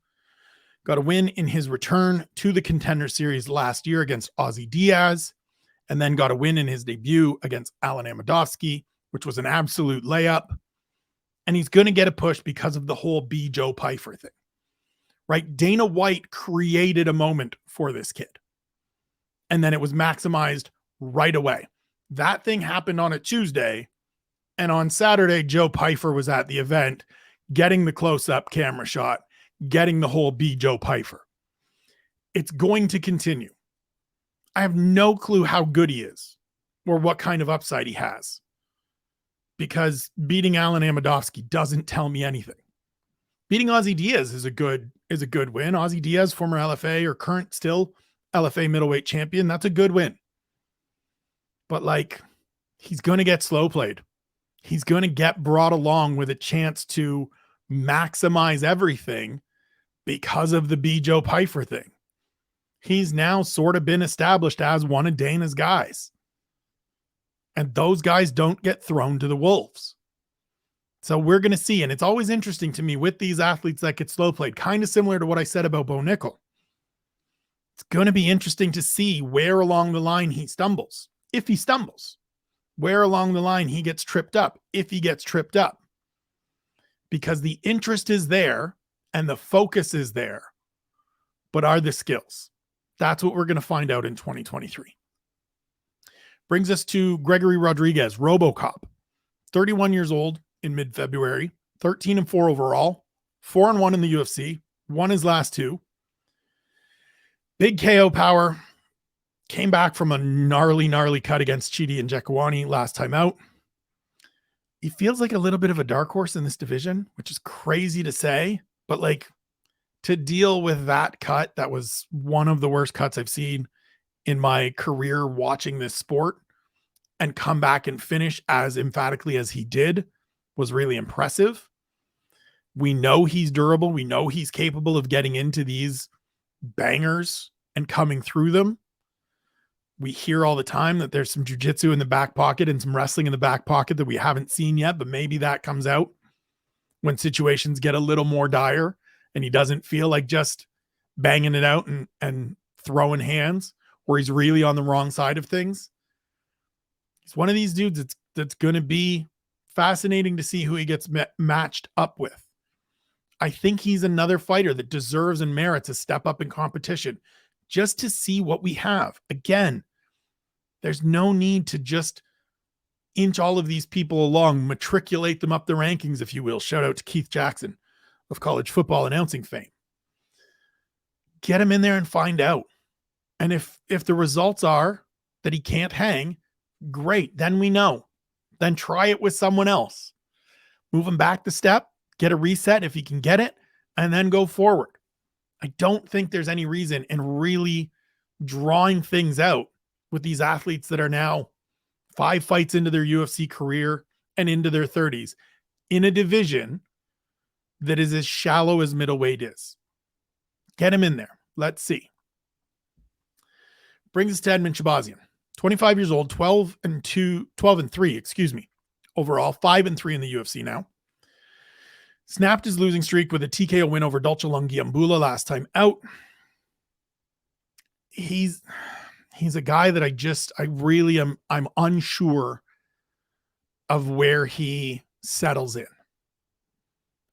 Got a win in his return to the Contender Series last year against Ozzy Diaz, and then got a win in his debut against Alan Amedovski, which was an absolute layup. And he's going to get a push because of the whole B. Joe Pyfer thing, right? Dana White created a moment for this kid, and then it was maximized right away. That thing happened on a Tuesday, and on Saturday, Joe Pyfer was at the event, getting the close-up camera shot, getting the whole B. Joe Pyfer. It's going to continue. I have no clue how good he is or what kind of upside he has, because beating Alan Amedovski doesn't tell me anything. Beating Ozzy Diaz is a good win. Ozzy Diaz, former LFA or current still LFA middleweight champion. That's a good win. But like, he's going to get slow played. He's going to get brought along with a chance to maximize everything because of the B. Joe Pyfer thing. He's now sort of been established as one of Dana's guys. And those guys don't get thrown to the wolves. So we're going to see. And it's always interesting to me with these athletes that get slow played, kind of similar to what I said about Bo Nickal. It's going to be interesting to see where along the line he stumbles. If he stumbles, where along the line he gets tripped up, if he gets tripped up. Because the interest is there and the focus is there, but are the skills? That's what we're going to find out in 2023. Brings us to Gregory Rodriguez, RoboCop, 31 years old, in mid-February, 13-4 overall, 4-1 in the UFC, won his last two. Big KO power, came back from a gnarly cut against Chidi and Jekawani last time out. He feels like a little bit of a dark horse in this division, which is crazy to say, but like to deal with that cut, that was one of the worst cuts I've seen in my career watching this sport, and come back and finish as emphatically as he did was really impressive. We know he's durable. We know he's capable of getting into these bangers and coming through them. We hear all the time that there's some jiu-jitsu in the back pocket and some wrestling in the back pocket that we haven't seen yet, but maybe that comes out when situations get a little more dire and he doesn't feel like just banging it out and throwing hands, or he's really on the wrong side of things. He's one of these dudes that's going to be fascinating to see who he gets matched up with. I think he's another fighter that deserves and merits a step up in competition just to see what we have. Again, there's no need to just inch all of these people along, matriculate them up the rankings, if you will. Shout out to Keith Jackson of college football announcing fame. Get him in there and find out. And if the results are that he can't hang, great. Then we know. Then try it with someone else. Move him back the step, get a reset if he can get it, and then go forward. I don't think there's any reason in really drawing things out with these athletes that are now 5 fights into their UFC career and into their 30s in a division that is as shallow as middleweight is. Get him in there. Let's see. Brings us to Edmen Shahbazyan, 25 years old, 12-3, overall, 5-3 in the UFC now. Snapped his losing streak with a TKO win over Dolce Lungiambula last time out. He's a guy that I'm unsure of where he settles in.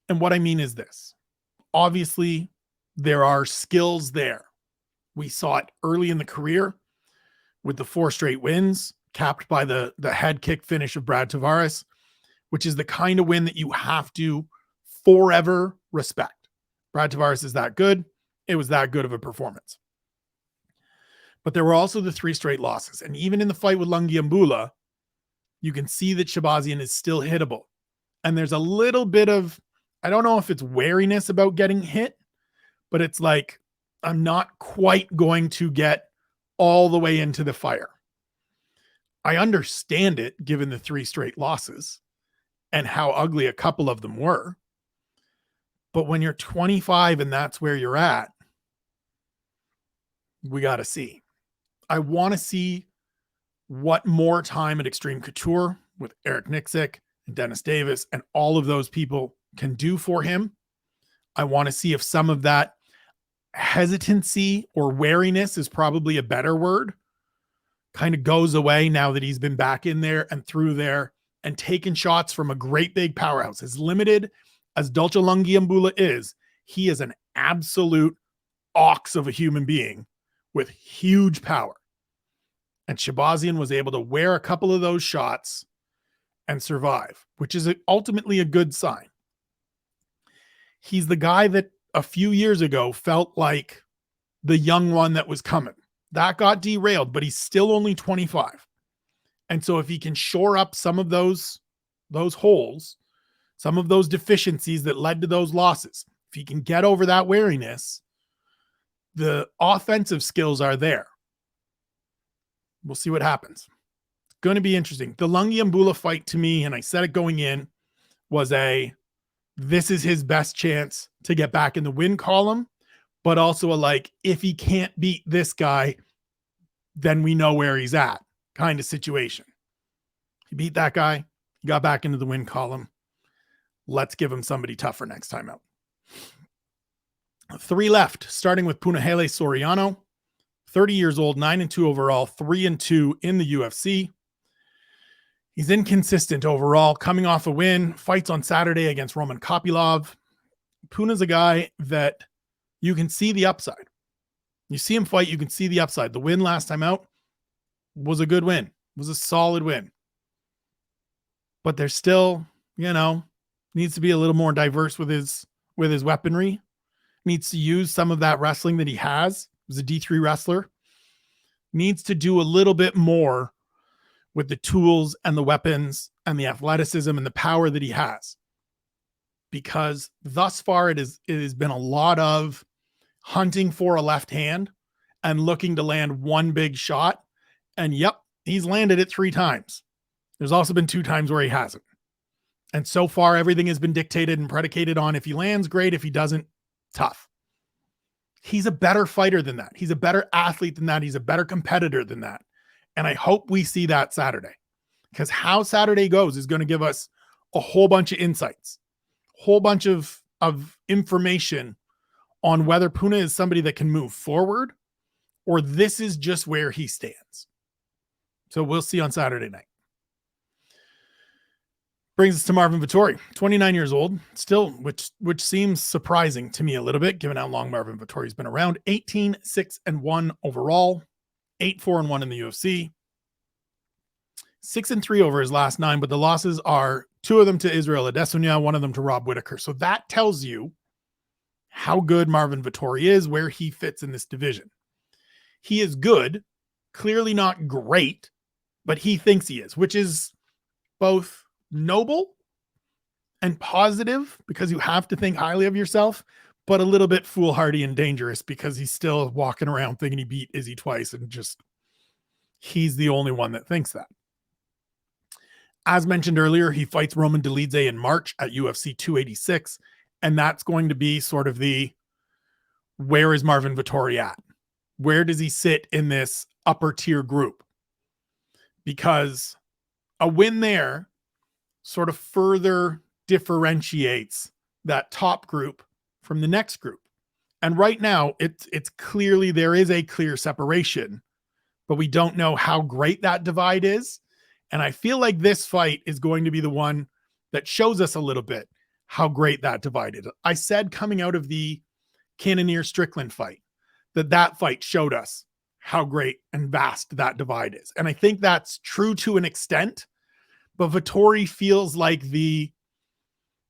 And what I mean is this. Obviously, there are skills there. We saw it early in the career with the 4 straight wins, capped by the head kick finish of Brad Tavares, which is the kind of win that you have to forever respect. Brad Tavares is that good. It was that good of a performance. But there were also the 3 straight losses. And even in the fight with Lungiambula, you can see that Shahbazyan is still hittable. And there's a little bit of, I don't know if it's wariness about getting hit, but it's like, I'm not quite going to get all the way into the fire. I understand it given the 3 straight losses and how ugly a couple of them were. But when you're 25 and that's where you're at, we got to see. I want to see what more time at Extreme Couture with Eric Nixick and Dennis Davis and all of those people can do for him. I want to see if some of that hesitancy or wariness is probably a better word, kind of goes away now that he's been back in there and through there and taken shots from a great big powerhouse. As limited as Dolce Lungiambula is, he is an absolute ox of a human being with huge power. And Shahbazyan was able to wear a couple of those shots and survive, which is ultimately a good sign. He's the guy that a few years ago felt like the young one that was coming. That got derailed, but he's still only 25. And so if he can shore up some of those holes, some of those deficiencies that led to those losses, if he can get over that wariness, the offensive skills are there. We'll see what happens. It's going to be interesting. The Lungiambula fight to me, and I said it going in, was this is his best chance to get back in the win column, but also if he can't beat this guy, then we know where he's at kind of situation. He beat that guy. He got back into the win column. Let's give him somebody tougher next time out. 3 left, starting with Punahele Soriano, 30 years old, 9-2 overall, 3-2 in the UFC. He's inconsistent overall, coming off a win, fights on Saturday against Roman Kopylov. Puna's a guy that you can see the upside. You see him fight, you can see the upside. The win last time out was a good win, was a solid win. But there's still needs to be a little more diverse with his weaponry. Needs to use some of that wrestling that he has. He's a D3 wrestler. Needs to do a little bit more with the tools and the weapons and the athleticism and the power that he has. Because thus far it has been a lot of hunting for a left hand and looking to land one big shot. And yep, he's landed it 3 times. There's also been 2 times where he hasn't. And so far, everything has been dictated and predicated on if he lands, great. If he doesn't, tough. He's a better fighter than that. He's a better athlete than that. He's a better competitor than that. And I hope we see that Saturday, because how Saturday goes is going to give us a whole bunch of insights, whole bunch of information on whether Puna is somebody that can move forward or this is just where he stands. So we'll see on Saturday night. Brings us to Marvin Vettori, 29 years old, still, which seems surprising to me a little bit, given how long Marvin Vettori's been around. 18-6-1 overall, 8-4-1 in the UFC, 6-3 over his last 9, but the losses are 2 of them to Israel Adesanya, 1 of them to Rob Whittaker. So that tells you how good Marvin Vettori is, where he fits in this division. He is good, clearly not great, but he thinks he is, which is both noble and positive, because you have to think highly of yourself, but a little bit foolhardy and dangerous because he's still walking around thinking he beat Izzy twice and just he's the only one that thinks that. As mentioned earlier, he fights Roman Dolidze in March at UFC 286, and that's going to be sort of the where is Marvin Vettori at? Where does he sit in this upper tier group? Because a win there sort of further differentiates that top group from the next group. And right now, it's clearly there is a clear separation, but we don't know how great that divide is. And I feel like this fight is going to be the one that shows us a little bit how great that divide is. I said coming out of the Cannonier-Strickland fight that fight showed us how great and vast that divide is. And I think that's true to an extent, but Vettori feels like the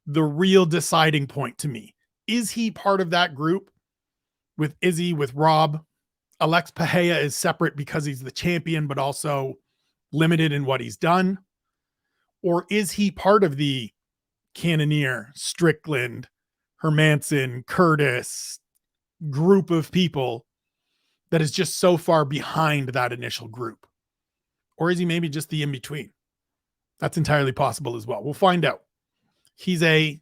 real deciding point to me. Is he part of that group with Izzy, with Rob? Alex Pereira is separate because he's the champion, but also limited in what he's done. Or is he part of the Cannonier, Strickland, Hermanson, Curtis group of people that is just so far behind that initial group? Or is he maybe just the in-between? That's entirely possible as well. We'll find out. He's a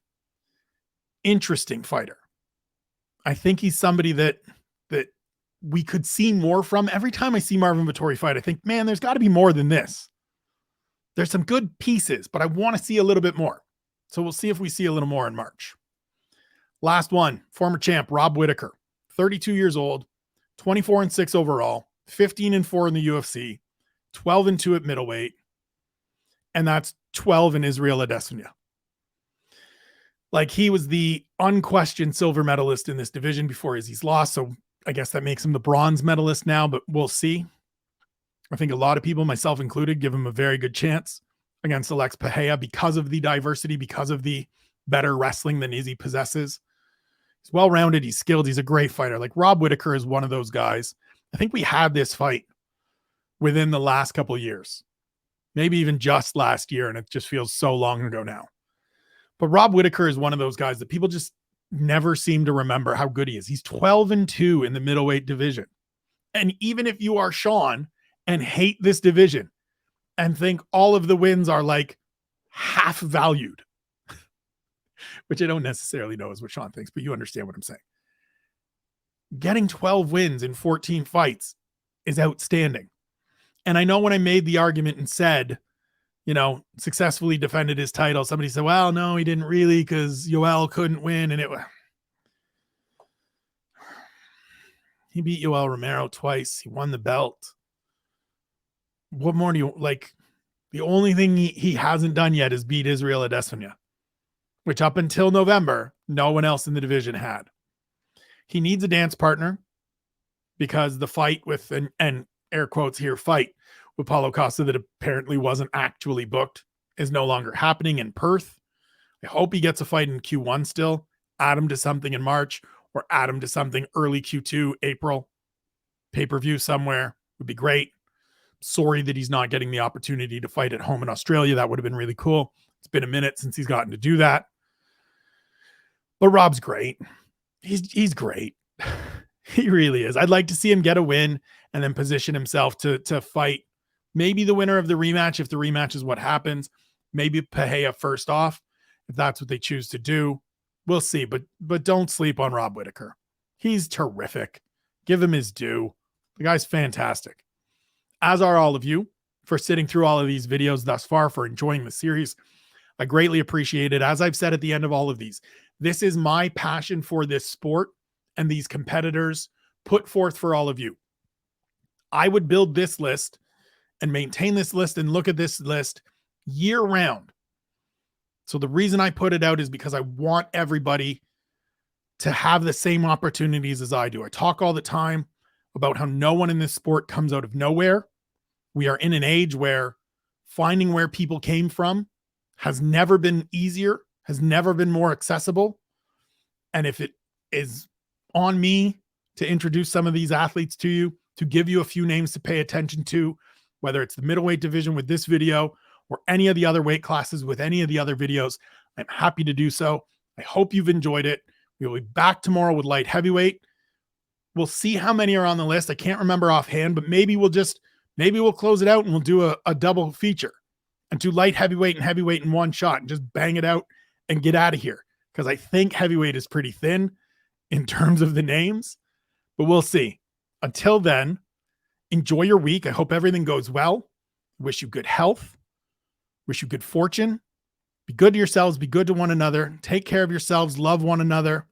interesting fighter. I think he's somebody that we could see more from. Every time I see Marvin Vettori fight, I think, man, there's got to be more than this. There's some good pieces, but I want to see a little bit more. So we'll see if we see a little more in March. Last one, former champ Rob Whittaker, 32 years old, 24-6 overall, 15-4 in the UFC, 12-2 at middleweight. And that's 12 in Israel Adesanya. Like, he was the unquestioned silver medalist in this division before Izzy's loss. So I guess that makes him the bronze medalist now, but we'll see. I think a lot of people, myself included, give him a very good chance against Alex Pereira because of the diversity, because of the better wrestling than Izzy possesses. He's well-rounded. He's skilled. He's a great fighter. Like, Rob Whittaker is one of those guys. I think we had this fight within the last couple of years. Maybe even just last year, and it just feels so long ago now. But Rob Whittaker is one of those guys that people just never seem to remember how good he is. He's 12-2 in the middleweight division. And even if you are Sean and hate this division and think all of the wins are like half valued, which I don't necessarily know is what Sean thinks, but you understand what I'm saying. Getting 12 wins in 14 fights is outstanding. And I know when I made the argument and said, successfully defended his title, somebody said, well, no, he didn't really, because Yoel couldn't win. And he beat Yoel Romero twice. He won the belt. What more do you like? The only thing he hasn't done yet is beat Israel Adesanya, which up until November, no one else in the division had. He needs a dance partner because the fight with, and air quotes here, fight with Paulo Costa that apparently wasn't actually booked is no longer happening in Perth. I hope he gets a fight in Q1 still. Add him to something in March or add him to something early Q2, April. Pay-per-view somewhere would be great. Sorry that he's not getting the opportunity to fight at home in Australia. That would have been really cool. It's been a minute since he's gotten to do that. But Rob's great. He's great. He really is. I'd like to see him get a win and then position himself to fight maybe the winner of the rematch if the rematch is what happens. Maybe Pereira first off, if that's what they choose to do. We'll see. But don't sleep on Rob Whittaker. He's terrific. Give him his due. The guy's fantastic. As are all of you for sitting through all of these videos thus far, for enjoying the series. I greatly appreciate it. As I've said at the end of all of these, this is my passion for this sport and these competitors put forth for all of you. I would build this list and maintain this list and look at this list year round. So the reason I put it out is because I want everybody to have the same opportunities as I do. I talk all the time about how no one in this sport comes out of nowhere. We are in an age where finding where people came from has never been easier, has never been more accessible. And if it is on me to introduce some of these athletes to you, to give you a few names to pay attention to, whether it's the middleweight division with this video or any of the other weight classes with any of the other videos, I'm happy to do so. I hope you've enjoyed it. We will be back tomorrow with light heavyweight. We'll see how many are on the list. I can't remember offhand, but maybe we'll close it out and we'll do a double feature and do light heavyweight and heavyweight in one shot and just bang it out and get out of here. Because I think heavyweight is pretty thin in terms of the names, but we'll see. Until then, enjoy your week. I hope everything goes well. Wish you good health. Wish you good fortune. Be good to yourselves. Be good to one another. Take care of yourselves. Love one another.